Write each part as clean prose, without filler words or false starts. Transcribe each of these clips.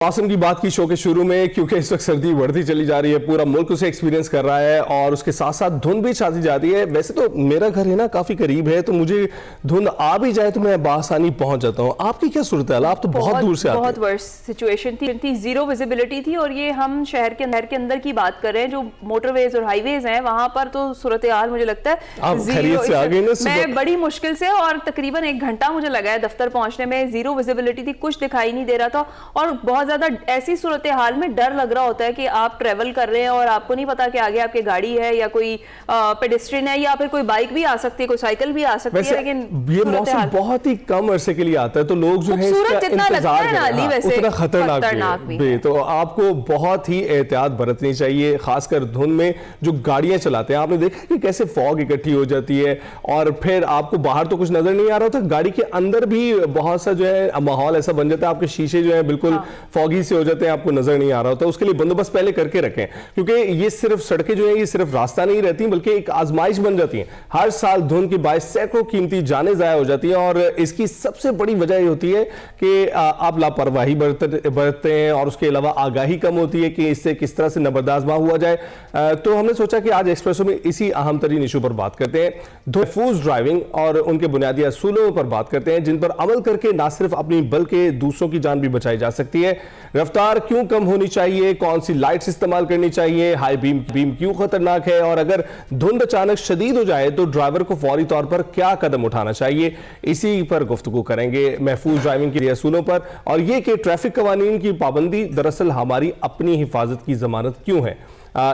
मौसम की बात की शो के शुरू में, क्योंकि इस वक्त सर्दी बढ़ती चली जा रही है, पूरा मुल्क उसे एक्सपीरियंस कर रहा है और उसके साथ साथ धुंध भी छाती जाती है। वैसे तो मेरा घर है ना काफी करीब है, तो मुझे धुंध आ भी जाए तो मैं बासानी पहुंच जाता हूं। आपकी क्या सूरत है? आप तो बहुत दूर से आते हैं। बहुत वर्स्ट सिचुएशन थी, जीरो विजिबिलिटी थी। और ये हम शहर के अंदर की बात कर रहे हैं, जो मोटरवेज और हाईवेज हैं वहां पर तो सूरत हाल मुझे लगता है खैरियत से आ गई ना। मैं बड़ी मुश्किल से, और तकरीबन 1 घंटा मुझे लगा है दफ्तर पहुंचने में। जीरो विजिबिलिटी थी, कुछ दिखाई नहीं दे रहा था और बहुत ज्यादा ऐसी सूरत हाल में डर लग रहा होता है कि आप ट्रेवल कर रहे हैं और आपको नहीं पता कि आगे आपकी गाड़ी है या कोई पेडेस्ट्रियन है या फिर कोई बाइक भी आ सकती है, कोई साइकिल भी आ सकती है। लेकिन ये मौसम बहुत ही कम अरसे के लिए आता है, तो लोग जो है इसका इंतजार कर रहे हैं। उतना खतरनाक भी है, तो आपको बहुत ही एहतियात बरतनी चाहिए, खासकर धुंध में जो गाड़ियां चलाते हैं। आपने देखा कि कैसे फॉग इकट्ठी हो जाती है और फिर आपको बाहर तो कुछ नजर नहीं आ रहा होता, गाड़ी के अंदर भी बहुत सा जो है माहौल ऐसा बन जाता है, आपके शीशे जो है बिल्कुल फॉगी से हो जाते हैं, आपको नजर नहीं आ रहा होता। उसके लिए बंदोबस्त पहले करके रखें, क्योंकि ये सिर्फ सड़कें जो है ये सिर्फ रास्ता नहीं रहती, बल्कि एक आजमाइश बन जाती है। हर साल धुंध के बायस सैकड़ों कीमती जानें ज़ाया हो जाती हैं और इसकी सबसे बड़ी वजह ये होती है कि आप लापरवाही बरतते हैं और उसके अलावा आगाही कम होती है कि इससे किस तरह से नबरदाश्त हुआ जाए। तो हमने सोचा कि आज एक्सप्रेसो में इसी अहम तरीन इशू पर बात करते हैं, महफूज ड्राइविंग और उनके बुनियादी असूलों पर बात करते हैं, जिन पर अमल करके ना सिर्फ अपनी बल्कि दूसरों की जान भी बचाई जा सकती है। रफ्तार क्यों कम होनी चाहिए, कौन सी लाइट्स इस्तेमाल करनी चाहिए, हाई बीम क्यों खतरनाक है, और अगर धुंध अचानक शदीद हो जाए तो ड्राइवर को फौरी तौर पर क्या कदम उठाना चाहिए, इसी पर गुफ्तगू करेंगे महफूज ड्राइविंग के असूलों पर, और यह कि ट्रैफिक कवानीन की पाबंदी दरअसल हमारी अपनी हिफाजत की जमानत क्यों है।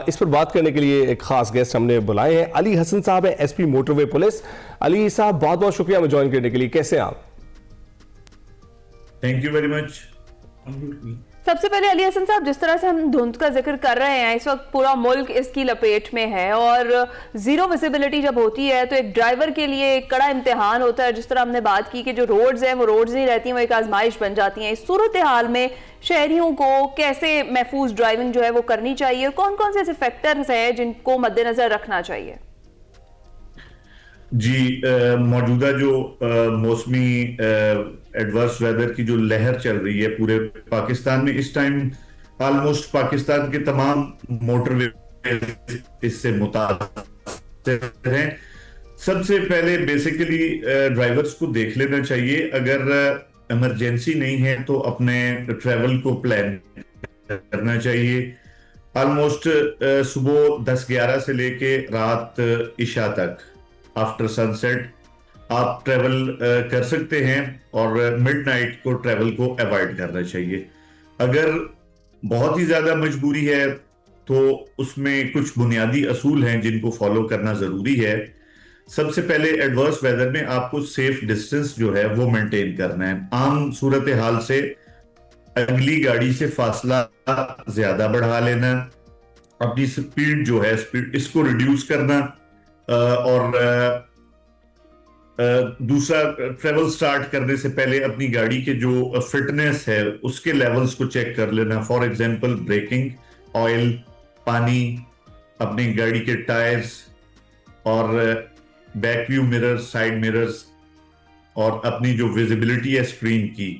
इस पर बात करने के लिए एक खास गेस्ट हमने बुलाए हैं। अली हसन साहब है, एसपी मोटरवे पुलिस। अली साहब, बहुत बहुत शुक्रिया हमें ज्वाइन करने के लिए। कैसे हैं आप? Thank you very much. सबसे पहले अली हसन साहब, जिस तरह से हम धुंध का जिक्र कर रहे हैं, इस वक्त पूरा मुल्क इसकी लपेट में है और जीरो विजिबिलिटी जब होती है तो एक ड्राइवर के लिए एक कड़ा इम्तिहान होता है। जिस तरह हमने बात की कि जो रोड्स हैं वो रोड्स नहीं रहती, वो एक आजमाइश बन जाती हैं। इस सूरत हाल में शहरियों को कैसे महफूज ड्राइविंग जो है वो करनी चाहिए और कौन कौन से ऐसे फैक्टर्स हैं जिनको मद्देनजर रखना चाहिए? जी, मौजूदा जो मौसमी एडवर्स वेदर की जो लहर चल रही है पूरे पाकिस्तान में, इस टाइम ऑलमोस्ट पाकिस्तान के तमाम मोटरवे इससे मुतासिर हैं। सबसे पहले बेसिकली ड्राइवर्स को देख लेना चाहिए, अगर इमरजेंसी नहीं है तो अपने ट्रैवल को प्लान करना चाहिए। ऑलमोस्ट सुबह 10-11 से लेके रात इशा तक आफ्टर सनसेट आप ट्रेवल कर सकते हैं और मिडनाइट को ट्रेवल को अवॉइड करना चाहिए। अगर बहुत ही ज्यादा मजबूरी है तो उसमें कुछ बुनियादी असूल हैं जिनको फॉलो करना जरूरी है। सबसे पहले एडवर्स वेदर में आपको सेफ डिस्टेंस जो है वो मेंटेन करना है। आम सूरत हाल से अगली गाड़ी से फासला ज्यादा बढ़ा लेना, अपनी स्पीड जो है इसको रिड्यूस करना, और दूसरा, ट्रेवल स्टार्ट करने से पहले अपनी गाड़ी के जो फिटनेस है उसके लेवल्स को चेक कर लेना। फॉर एग्जांपल ब्रेकिंग ऑयल, पानी, अपनी गाड़ी के टायर्स और back view mirrors, side mirrors, और अपनी जो विजिबिलिटी है स्क्रीन की,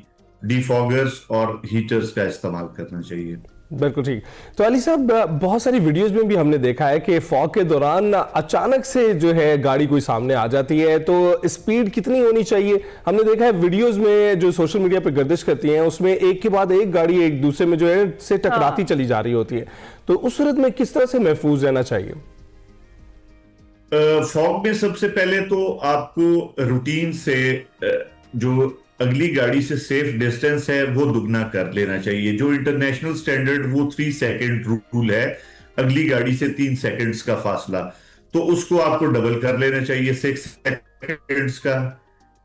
डिफॉगर्स और हीटर्स का इस्तेमाल करना चाहिए। बिल्कुल ठीक। तो अली साहब, बहुत सारी वीडियोस में भी हमने देखा है कि फॉग के दौरान अचानक से जो है गाड़ी कोई सामने आ जाती है, तो स्पीड कितनी होनी चाहिए? हमने देखा है वीडियोस में जो सोशल मीडिया पर गर्दिश करती हैं उसमें एक के बाद एक गाड़ी एक दूसरे में जो है से टकराती चली जा रही होती है, तो उस सूरत में किस तरह से महफूज रहना चाहिए? फॉग में सबसे पहले तो आपको रूटीन से जो अगली गाड़ी से सेफ डिस्टेंस है वो दुगना कर लेना चाहिए। जो इंटरनेशनल स्टैंडर्ड वो 3 सेकंड रूल है, अगली गाड़ी से 3 सेकंड्स का फासला, तो उसको आपको डबल कर लेना चाहिए 6 सेकंड्स का।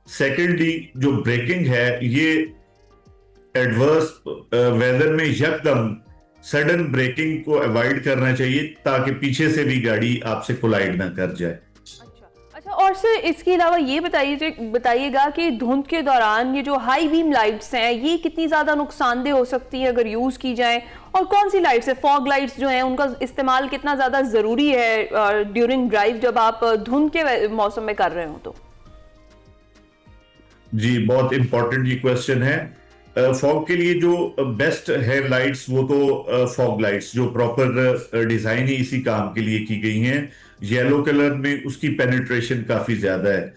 सेकेंडली, जो ब्रेकिंग है ये एडवर्स वेदर में यकदम सडन ब्रेकिंग को अवॉइड करना चाहिए ताकि पीछे से भी गाड़ी आपसे कोलाइड ना कर जाए। अच्छा, और सर इसके अलावा ये बताइएगा कि धुंध के दौरान ये जो हाई बीम लाइट्स हैं ये कितनी ज्यादा नुकसानदेह हो सकती है अगर यूज की जाए, और कौन सी लाइट्स है, फॉग लाइट्स जो हैं उनका इस्तेमाल कितना ज्यादा जरूरी है ड्यूरिंग ड्राइव जब आप धुंध के मौसम में कर रहे हो? तो जी, बहुत इंपॉर्टेंट ये क्वेश्चन है। फॉग के लिए जो बेस्ट है लाइट्स, वो तो फॉग लाइट्स जो प्रॉपर डिजाइन ही इसी काम के लिए की गई हैं। येलो कलर में उसकी पेनिट्रेशन काफी ज्यादा है।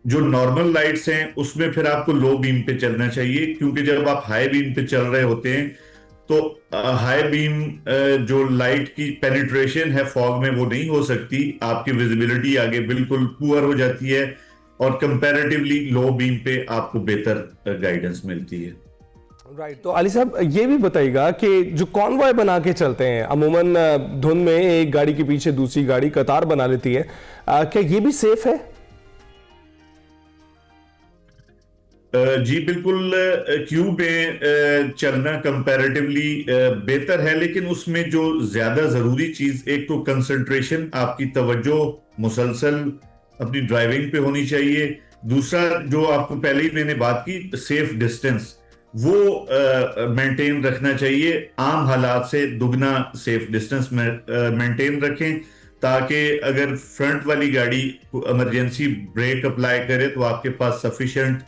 जो नॉर्मल लाइट्स हैं उसमें फिर आपको लो बीम पे चलना चाहिए, क्योंकि जब आप हाई बीम पे चल रहे होते हैं तो हाई बीम जो लाइट की पेनिट्रेशन है फॉग में वो नहीं हो सकती, आपकी विजिबिलिटी आगे बिल्कुल पुअर हो जाती है और कंपैरेटिवली लो बीम पे आपको बेहतर गाइडेंस मिलती है। राइट तो अली साहब ये भी बताइएगा कि जो कॉन्वॉय बना के चलते हैं, अमूमन धुंध में एक गाड़ी के पीछे दूसरी गाड़ी कतार बना लेती है, क्या ये भी सेफ है? जी बिल्कुल, क्यू में चलना कंपैरेटिवली बेहतर है, लेकिन उसमें जो ज्यादा जरूरी चीज, एक तो कंसंट्रेशन, आपकी तवज्जो मुसलसल अपनी ड्राइविंग पे होनी चाहिए। दूसरा जो आपको पहले ही मैंने बात की, सेफ डिस्टेंस वो मेंटेन रखना चाहिए। आम हालात से दुगना सेफ डिस्टेंस मेंटेन रखें, ताकि अगर फ्रंट वाली गाड़ी इमरजेंसी ब्रेक अप्लाई करे तो आपके पास सफिशिएंट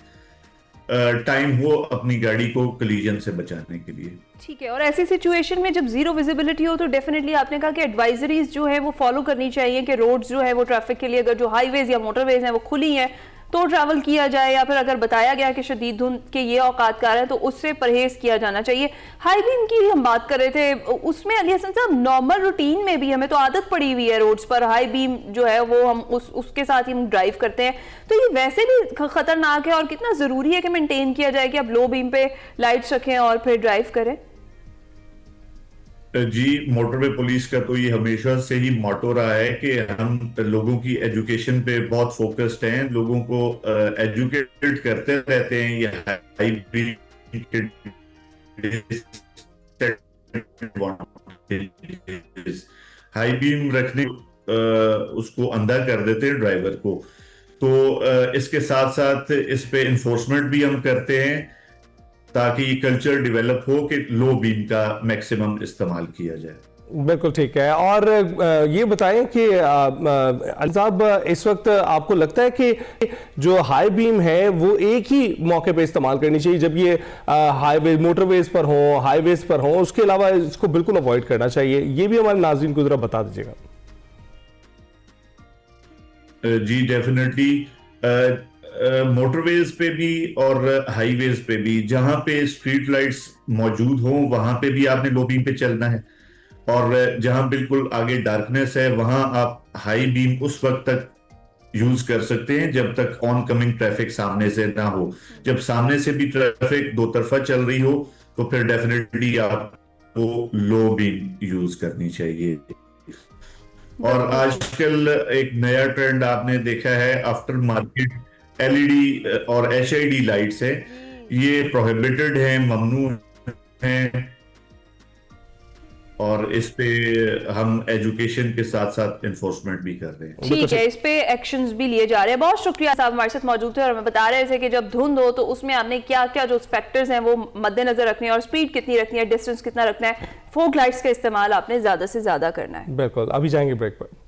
टाइम हो अपनी गाड़ी को कोलिजन से बचाने के लिए। ठीक है, और ऐसी सिचुएशन में जब जीरो विजिबिलिटी हो तो डेफिनेटली आपने कहा कि एडवाइजरीज जो है वो फॉलो करनी चाहिए कि रोड्स जो है वो ट्रैफिक के लिए, अगर जो हाईवेज या मोटरवेज हैं वो खुली हैं तो ट्रैवल किया जाए, या फिर अगर बताया गया कि शदीद धुंध के ये औकात कार है तो उससे परहेज किया जाना चाहिए। हाई बीम की हम बात कर रहे थे, उसमें अली हसन साहब नॉर्मल रूटीन में भी हमें तो आदत पड़ी हुई है रोड्स पर हाई बीम जो है वो हम उसके साथ ही हम ड्राइव करते हैं, तो ये वैसे भी खतरनाक है और कितना जरूरी है कि मेंटेन किया जाए कि आप लो बीम पे लाइट्स रखें और फिर ड्राइव करें? जी, मोटरवे पुलिस का तो ये हमेशा से ही मोटो रहा है कि हम लोगों की एजुकेशन पे बहुत फोकस्ड हैं, लोगों को एजुकेट करते रहते हैं। ये हाई बीम रखने उसको अंधा कर देते हैं ड्राइवर को, तो इसके साथ साथ इस पे इन्फोर्समेंट भी हम करते हैं ताकि कल्चर डेवलप हो कि लो बीम का मैक्सिमम इस्तेमाल किया जाए। बिल्कुल ठीक है। और ये बताएं कि अली साहब इस वक्त आपको लगता है कि जो हाई बीम है वो एक ही मौके पे इस्तेमाल करनी चाहिए, जब ये हाईवे मोटरवेज पर हो, हाईवेज पर हो, उसके अलावा इसको बिल्कुल अवॉइड करना चाहिए? ये भी हमारे नाज़रीन को जरा बता दीजिएगा। जी डेफिनेटली, मोटरवेज पे भी और हाईवेज पे भी जहां पे स्ट्रीट लाइट्स मौजूद हो वहां पे भी आपने लो बीम पे चलना है, और जहां बिल्कुल आगे डार्कनेस है वहां आप हाई बीम उस वक्त तक यूज कर सकते हैं जब तक ऑन कमिंग ट्रैफिक सामने से ना हो। जब सामने से भी ट्रैफिक दो तरफा चल रही हो तो फिर डेफिनेटली आपको लो बीम यूज करनी चाहिए। और आजकल एक नया ट्रेंड आपने देखा है, आफ्टर मार्केट एलईडी और एचआईडी लाइट्स है, ये प्रोहिबिटेड है, ममनू है, और इस पे हम एजुकेशन के साथ साथ इन्फोर्समेंट भी कर रहे हैं। ठीक है, इस पे एक्शंस भी लिए जा रहे हैं। बहुत शुक्रिया साहब, हमारे साथ मौजूद थे और हमें बता रहे थे कि जब धुंध हो तो उसमें आपने क्या क्या जो फैक्टर्स हैं वो मद्देनजर रखने हैं, और स्पीड कितनी रखनी है, डिस्टेंस कितना रखना है, फोग लाइट्स का इस्तेमाल आपने ज्यादा से ज्यादा करना है। बिल्कुल, अभी जाएंगे ब्रेक पर।